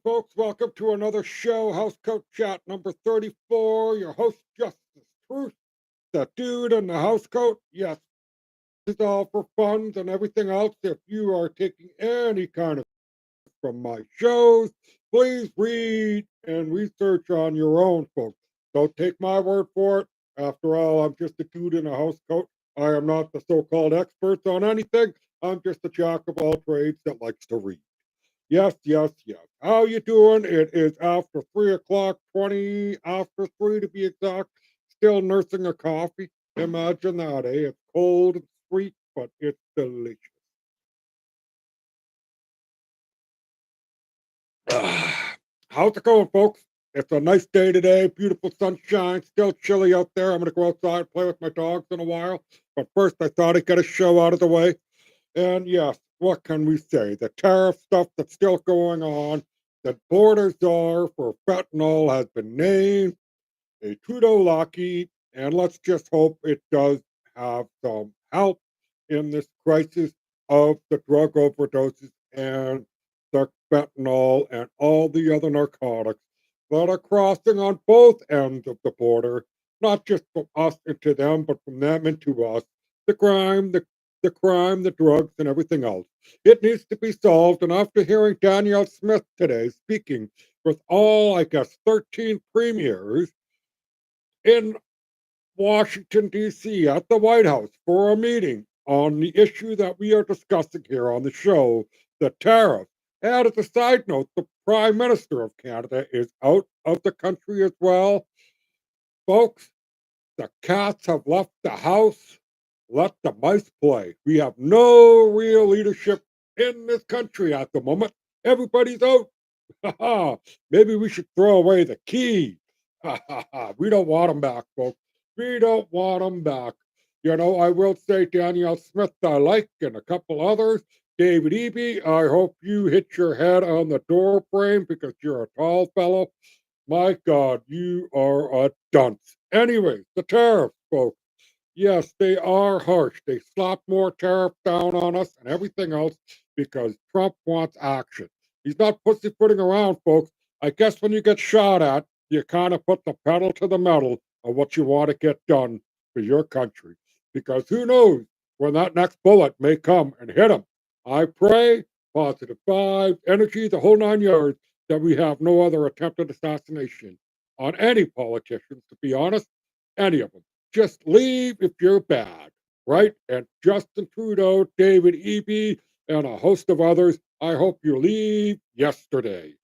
folks. Welcome to another show, Housecoat Chat number 34. Your host, Justice Truth, the dude in the housecoat. Yes, this is all for funds and everything else. If you are taking any kind of from my shows, please read and research on your own, folks. Don't take my word for it. After all, I'm just a dude in a housecoat. I am not the so-called experts on anything. I'm just a jack of all trades that likes to read. Yes, yes, yes. How you doing? It is after 3 o'clock, 20 after 3 to be exact. Still nursing a coffee. Imagine that, eh? It's cold and sweet, but it's delicious. How's it going, folks? It's a nice day today. Beautiful sunshine. Still chilly out there. I'm going to go outside and play with my dogs in a while. But first, I thought I'd get a show out of the way. And yes, what can we say? The tariff stuff that's still going on, the border czar for fentanyl has been named a Trudeau lackey, and let's just hope it does have some help in this crisis of the drug overdoses and the fentanyl and all the other narcotics that are crossing on both ends of the border, not just from us into them, but from them into us. The crime, the crime, the drugs, and everything else. It needs to be solved. And after hearing Danielle Smith today speaking with all, I guess, 13 premiers in Washington, D.C., at the White House for a meeting on the issue that we are discussing here on the show, the tariff. And as a side note, the Prime Minister of Canada is out of the country as well. Folks, the cats have left the house. Let the mice play. We have no real leadership in this country at the moment. Everybody's out. Maybe we should throw away the key. We don't want them back, folks. We don't want them back. You know, I will say Danielle Smith, I like, and a couple others. David Eby, I hope you hit your head on the door frame because you're a tall fellow. My God, you are a dunce. Anyways, the tariffs, folks. Yes, they are harsh. They slap more tariff down on us and everything else because Trump wants action. He's not pussyfooting around, folks. I guess when you get shot at, you kind of put the pedal to the metal of what you want to get done for your country. Because who knows when that next bullet may come and hit him. I pray, positive vibes, energy, the whole 9 yards, that we have no other attempted assassination on any politicians, to be honest, any of them. Just leave if you're bad, right? And Justin Trudeau, David Eby, and a host of others, I hope you leave yesterday.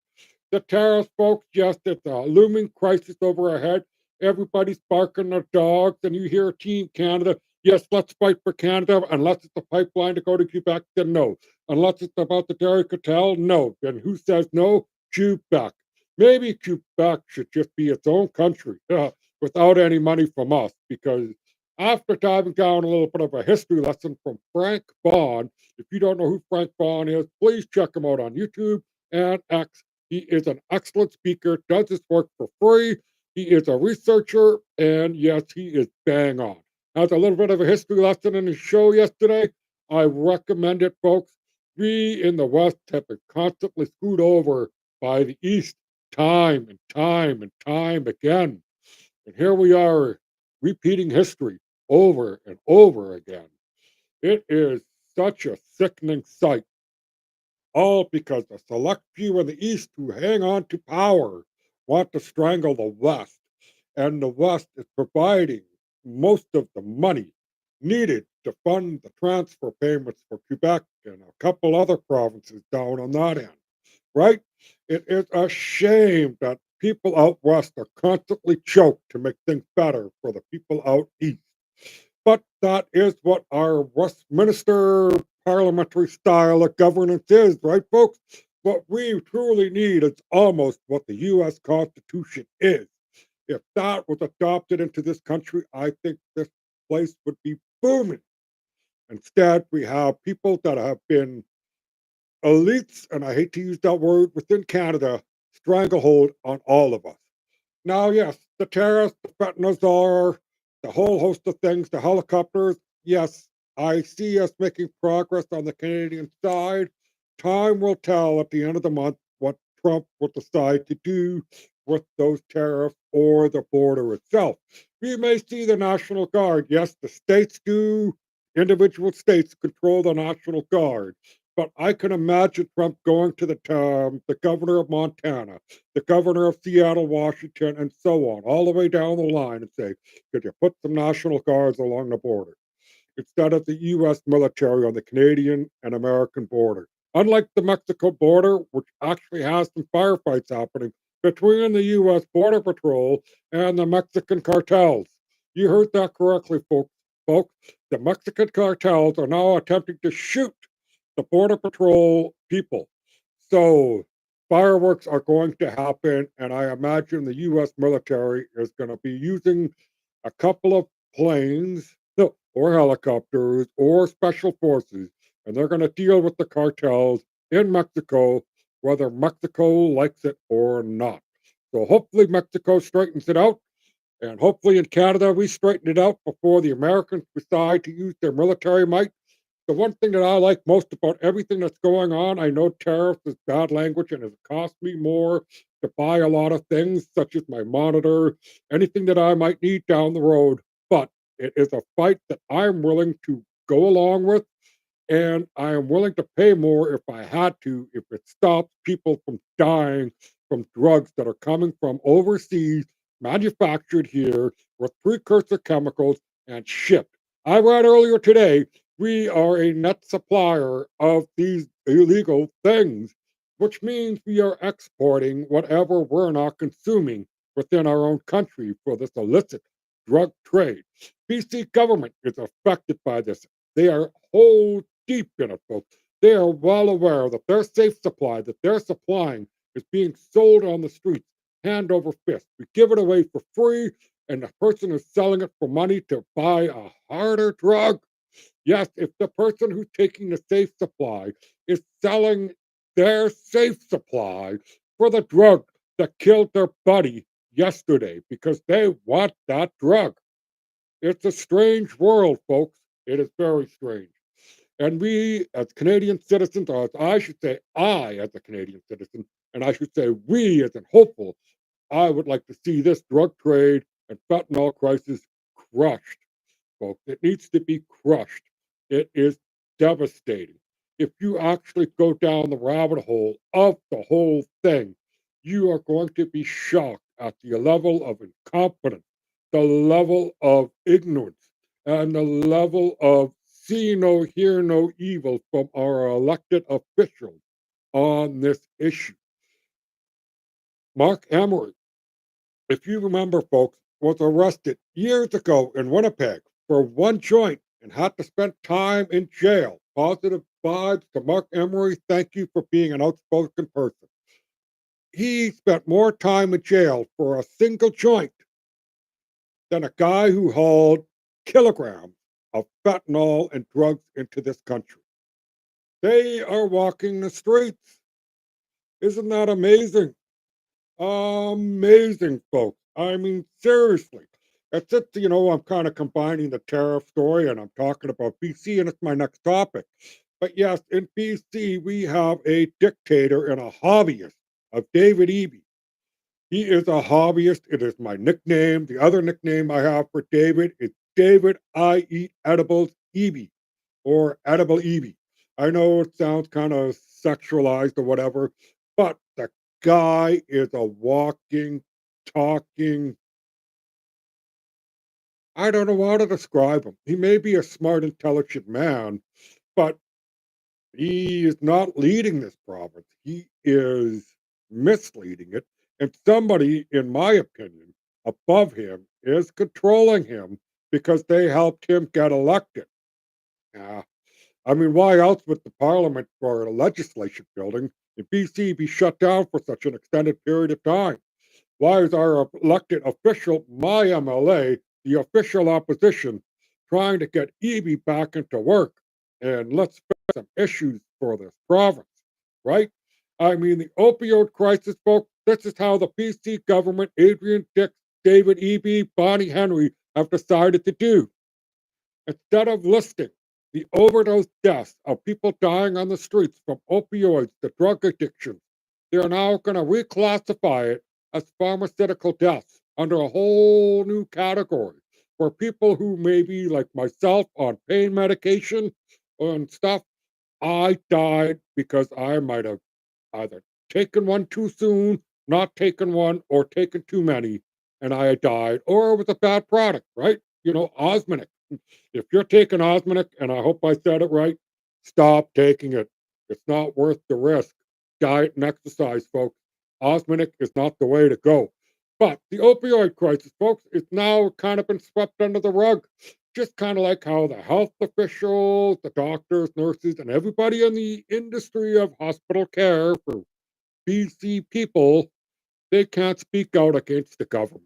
The tariffs, folks, yes, it's a looming crisis over our head. Everybody's barking their dogs, and you hear Team Canada. Yes, let's fight for Canada. Unless it's a pipeline to go to Quebec, then no. Unless it's about the dairy cartel, no. Then who says no? Quebec. Maybe Quebec should just be its own country without any money from us, because after diving down a little bit of a history lesson from Frank Bond, if you don't know who Frank Bond is, please check him out on YouTube and X. He is an excellent speaker, does his work for free. He is a researcher, and yes, he is bang on. Has a little bit of a history lesson in his show yesterday. I recommend it, folks. We in the West have been constantly screwed over by the East time and time and time again. And here we are repeating history over and over again. It is such a sickening sight, all because a select few in the East who hang on to power want to strangle the West. And the West is providing most of the money needed to fund the transfer payments for Quebec and a couple other provinces down on that end, right? It is a shame that people out West are constantly choked to make things better for the people out East. But that is what our Westminster parliamentary style of governance is, right, folks? What we truly need is almost what the U.S. Constitution is. If that was adopted into this country, I think this place would be booming. Instead, we have people that have been elites, and I hate to use that word, within Canada, stranglehold on all of us. Now, yes, the tariffs, the fentanyl, the whole host of things, the helicopters. Yes, I see us making progress on the Canadian side. Time will tell at the end of the month what Trump will decide to do with those tariffs or the border itself. We may see the National Guard. Yes, the states do, individual states control the National Guard. But I can imagine Trump going to the governor of Montana, the governor of Seattle, Washington, and so on, all the way down the line and say, could you put some National Guards along the border instead of the US military on the Canadian and American border? Unlike the Mexico border, which actually has some firefights happening between the US Border Patrol and the Mexican cartels. You heard that correctly, folks. Folks, the Mexican cartels are now attempting to shoot the Border Patrol people. So fireworks are going to happen, and I imagine the US military is going to be using a couple of planes, no, or helicopters or special forces, and they're going to deal with the cartels in Mexico, whether Mexico likes it or not. So hopefully Mexico straightens it out, and hopefully in Canada we straighten it out before the Americans decide to use their military might. The one thing that I like most about everything that's going on, I know tariffs is bad language and it's cost me more to buy a lot of things, such as my monitor, anything that I might need down the road. But it is a fight that I'm willing to go along with, and I am willing to pay more if I had to, if it stops people from dying from drugs that are coming from overseas, manufactured here with precursor chemicals and shipped. I read earlier today we are a net supplier of these illegal things, which means we are exporting whatever we're not consuming within our own country for this illicit drug trade. BC government is affected by this. They are whole deep in it, folks. They are well aware that their safe supply that they're supplying is being sold on the streets, hand over fist. We give it away for free, and the person is selling it for money to buy a harder drug. Yes, if the person who's taking the safe supply is selling their safe supply for the drug that killed their buddy yesterday because they want that drug. It's a strange world, folks. It is very strange. And we, as Canadian citizens, or as I should say, I, as a Canadian citizen, and I should say, we, as in hopeful, I would like to see this drug trade and fentanyl crisis crushed, folks. It needs to be crushed. It is devastating. If you actually go down the rabbit hole of the whole thing, you are going to be shocked at the level of incompetence, the level of ignorance, and the level of see no, hear no evil from our elected officials on this issue. Mark Emery, if you remember, folks, was arrested years ago in Winnipeg for one joint and had to spend time in jail. Positive vibes to Mark Emery. Thank you for being an outspoken person. He spent more time in jail for a single joint than a guy who hauled kilograms of fentanyl and drugs into this country. They are walking the streets. Isn't that amazing? Amazing, folks. I mean, seriously. That's it. I'm kind of combining the tariff story and I'm talking about BC, and it's my next topic. But yes, in BC, we have a dictator and a hobbyist of David Eby. He is a hobbyist. It is my nickname. The other nickname I have for David is David I Eat Edibles Eby or Edible Eby. I know it sounds kind of sexualized or whatever, but the guy is a walking, talking, I don't know how to describe him. He may be a smart, intelligent man, but he is not leading this province. He is misleading it. And somebody, in my opinion, above him is controlling him because they helped him get elected. Yeah. I mean, why else would the parliament or a legislation building in BC be shut down for such an extended period of time? Why is our elected official, my MLA, the official opposition, trying to get Eby back into work? And let's fix some issues for this province, right? I mean, the opioid crisis, folks, this is how the BC government, Adrian Dix, David Eby, Bonnie Henry have decided to do. Instead of listing the overdose deaths of people dying on the streets from opioids, the drug addiction, They're now going to reclassify it as pharmaceutical deaths under a whole new category for people who maybe, like myself, on pain medication and stuff. I died because I might have either taken one too soon, not taken one, or taken too many, and I died, or it was a bad product, right? Osmanic. If you're taking osmanic, and I hope I said it right, stop taking it. It's not worth the risk. Diet and exercise, folks. Osmanic is not the way to go. But the opioid crisis, folks, is now kind of been swept under the rug. Just kind of like how the health officials, the doctors, nurses, and everybody in the industry of hospital care for BC people, they can't speak out against the government.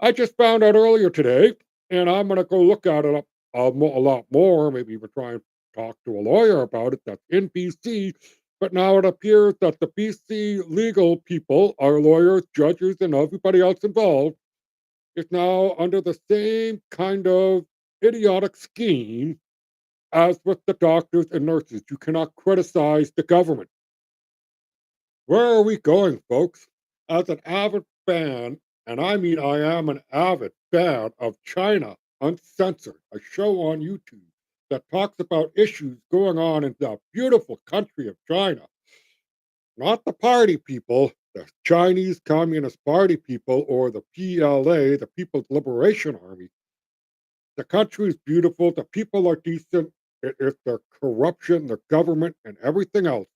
I just found out earlier today, and I'm going to go look at it up a lot more, maybe even try and talk to a lawyer about it that's in BC. But now it appears that the BC legal people, our lawyers, judges, and everybody else involved, is now under the same kind of idiotic scheme as with the doctors and nurses. You cannot criticize the government. Where are we going, folks? As an avid fan, and I mean I am an avid fan of China Uncensored, a show on YouTube that talks about issues going on in the beautiful country of China, not the party people, the Chinese Communist Party people, or the PLA, the People's Liberation Army. The country is beautiful. The people are decent. It's their corruption, their government, and everything else.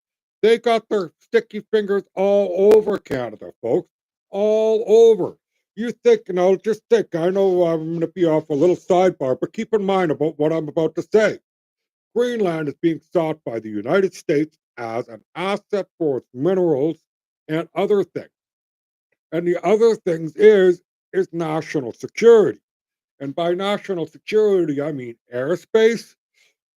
They got their sticky fingers all over Canada, folks. All over. You think, just think. I know I'm going to be off a little sidebar, but keep in mind about what I'm about to say. Greenland is being sought by the United States as an asset for its minerals and other things. And the other things is national security. And by national security, I mean airspace,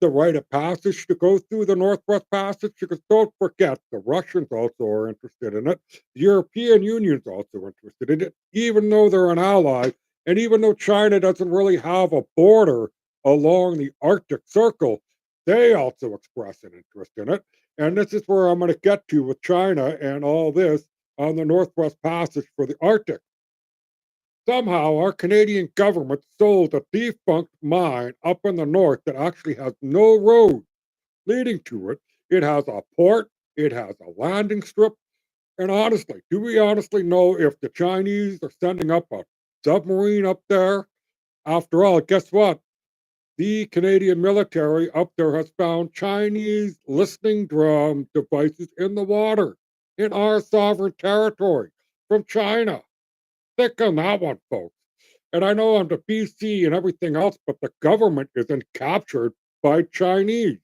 the right of passage to go through the Northwest Passage, because don't forget, the Russians also are interested in it. The European Union's also interested in it, even though they're an ally, and even though China doesn't really have a border along the Arctic Circle, they also express an interest in it. And this is where I'm going to get to with China and all this on the Northwest Passage for the Arctic. Somehow, our Canadian government sold a defunct mine up in the north that actually has no road leading to it. It has a port, it has a landing strip. And honestly, do we honestly know if the Chinese are sending up a submarine up there? After all, guess what? The Canadian military up there has found Chinese listening drum devices in the water in our sovereign territory from China. Think on that one, folks. And I know I'm to BC and everything else, but the government isn't captured by Chinese.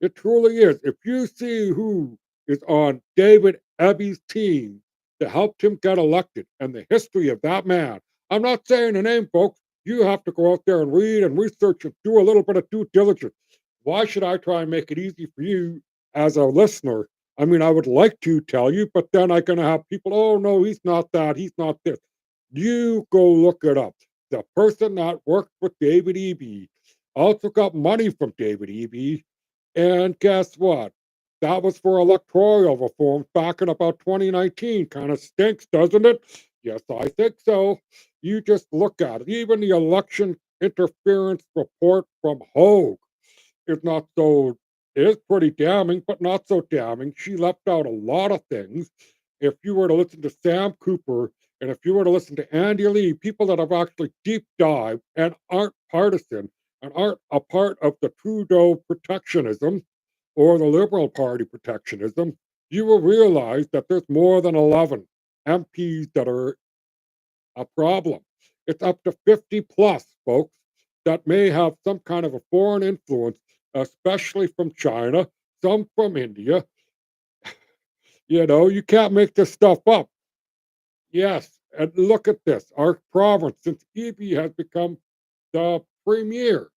It truly is. If you see who is on David Ebby's team that helped him get elected and the history of that man, I'm not saying the name, folks. You have to go out there and read and research and do a little bit of due diligence. Why should I try and make it easy for you as a listener? I mean, I would like to tell you, but then I'm going to have people, oh, no, he's not that. He's not this. You go look it up. The person that worked with David Eby also got money from David Eby. And guess what? That was for electoral reform back in about 2019. Kind of stinks, doesn't it? Yes, I think so. You just look at it. Even the election interference report from Hogue is not so is pretty damning, but not so damning. She left out a lot of things. If you were to listen to Sam Cooper and if you were to listen to Andy Lee, people that have actually deep dived and aren't partisan and aren't a part of the Trudeau protectionism or the Liberal Party protectionism, you will realize that there's more than 11 MPs that are a problem. It's up to 50 plus, folks, that may have some kind of a foreign influence, especially from China, some from India. You can't make this stuff up. Yes, and look at this. Our province, since EB has become the premier,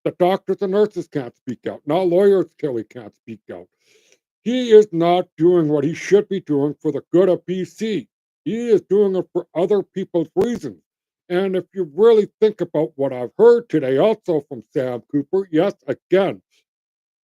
the doctors and nurses can't speak out. Now lawyers Kelly can't speak out. He is not doing what he should be doing for the good of BC. He is doing it for other people's reasons. And if you really think about what I've heard today, also from Sam Cooper, yes, again,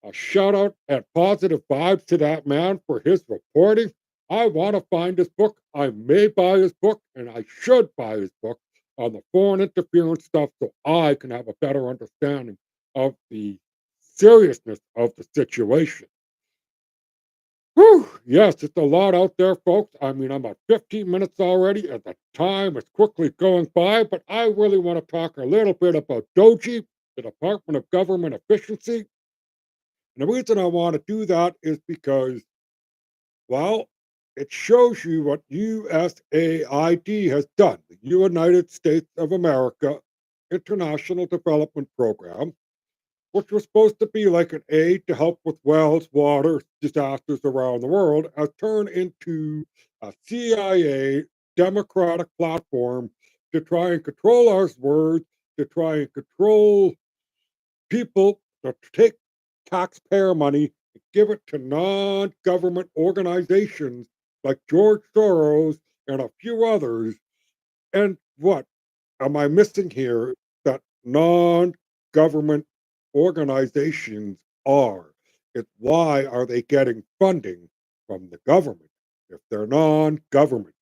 a shout out and positive vibes to that man for his reporting. I want to find his book. I may buy his book, and I should buy his book on the foreign interference stuff so I can have a better understanding of the seriousness of the situation. Whew, yes, it's a lot out there, folks. I mean, I'm at 15 minutes already, and the time is quickly going by, but I really want to talk a little bit about DOGE, the Department of Government Efficiency. And the reason I want to do that is because, well, it shows you what USAID has done, the United States of America International Development Program, which was supposed to be like an aid to help with wells, water disasters around the world, has turned into a CIA democratic platform to try and control our words, to try and control people, to take taxpayer money and give it to non government organizations like George Soros and a few others. And what am I missing here? That non government organizations are. It's why are they getting funding from the government if they're non government,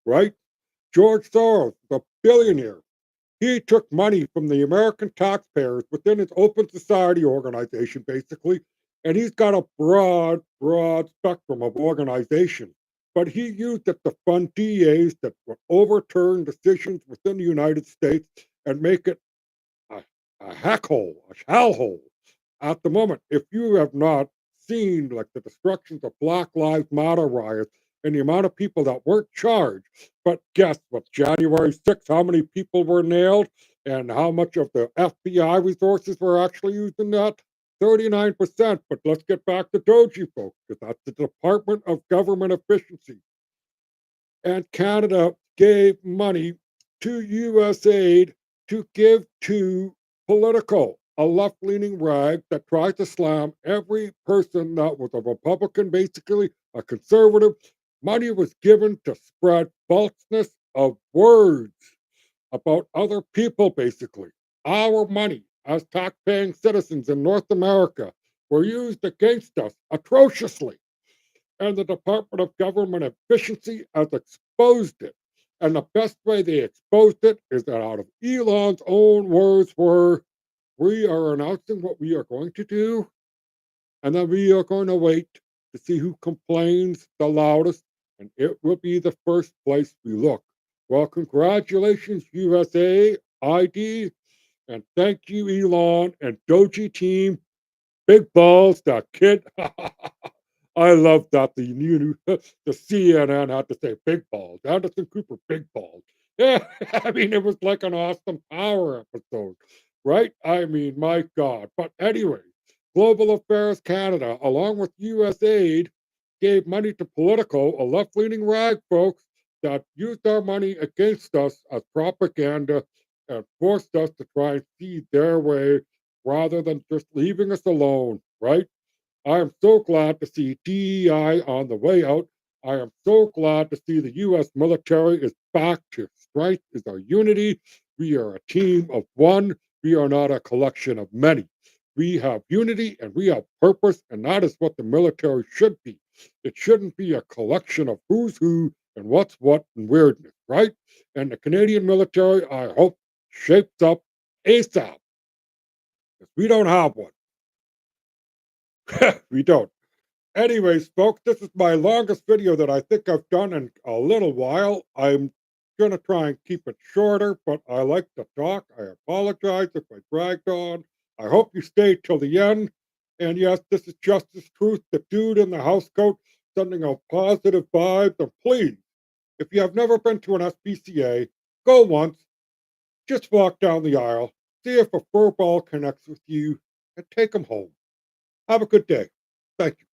right? George Soros, the billionaire, he took money from the American taxpayers within his open society organization, basically, and he's got a broad spectrum of organization. But he used it to fund DAs that would overturn decisions within the United States and make it a, a hack hole, a hellhole. At the moment, if you have not seen like the destructions of Black Lives Matter riots and the amount of people that weren't charged, but guess what? January 6th, how many people were nailed and how much of the FBI resources were actually used in that? 39%. But let's get back to Doji, folks, because that's the Department of Government Efficiency. And Canada gave money to USAID to give to Politico, a left leaning rag that tried to slam every person that was a Republican, basically a conservative. Money was given to spread falseness of words about other people, basically. Our money as tax-paying citizens in North America were used against us atrociously, and the Department of Government Efficiency has exposed it. And the best way they exposed it is that out of Elon's own words were, we are announcing what we are going to do, and then we are going to wait to see who complains the loudest, and it will be the first place we look. Well, congratulations, USA ID, and thank you, Elon and Doji team. Big balls, that kid. I love that the CNN had to say big balls. Anderson Cooper, big balls. Yeah, I mean, it was like an Austin Power episode, right? I mean, my God. But anyway, Global Affairs Canada, along with USAID, gave money to Politico, a left leaning rag, folks, that used our money against us as propaganda and forced us to try and see their way rather than just leaving us alone, right? I am so glad to see DEI on the way out. I am so glad to see the U.S. military is back to strength, is our unity. We are a team of one. We are not a collection of many. We have unity and we have purpose, and that is what the military should be. It shouldn't be a collection of who's who and what's what and weirdness, right? And the Canadian military, I hope, shapes up ASAP, because we don't have one. We don't. Anyways, folks, this is my longest video that I think I've done in a little while. I'm going to try and keep it shorter, but I like to talk. I apologize if I dragged on. I hope you stayed till the end. And yes, this is Justice Truth, the dude in the house coat, sending out positive vibes. And please, if you have never been to an SPCA, go once, just walk down the aisle, see if a fur ball connects with you, and take them home. Have a good day. Thank you.